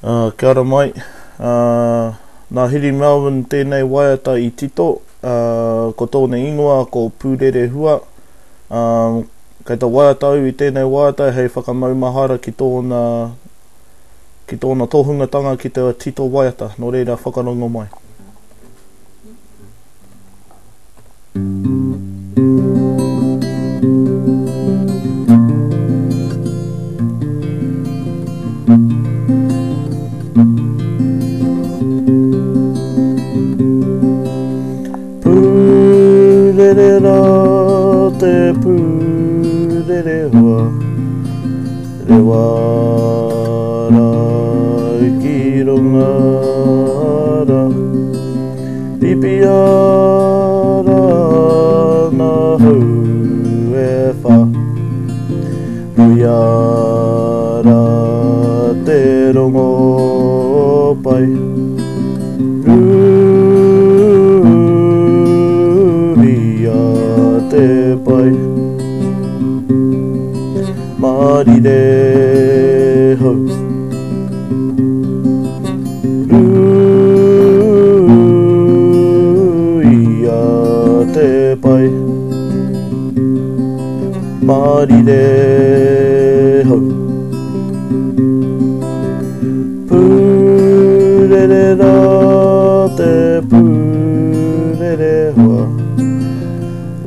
Kia ora mai. Nā Hirini Melbourne tēnei waiata I tito. Ko tōna ingoa ko Purerehua. Kei tā waiata au I tēnei waiata hei whakamaumahara ki tōna tohungatanga ki te tito waiata. Nō reira whakarongo mai. Purerehua te purerehua re wara ki rongara pipiara na hau e wha waiata te rongo pai te pai mari re hau ia te pai mari re hau purerehua te purerehua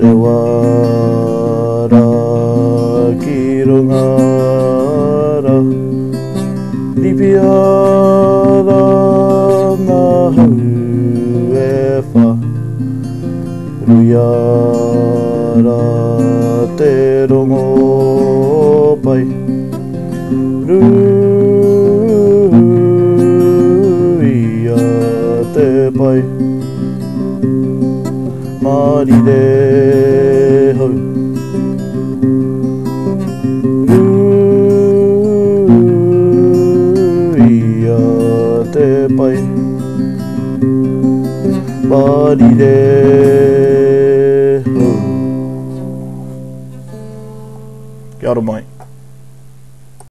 re wara ki rongara ripiara na hau e wha ruiara te rongo pai ruia te pai mari re hau ruia te pai mari re hau. Kia ora mai.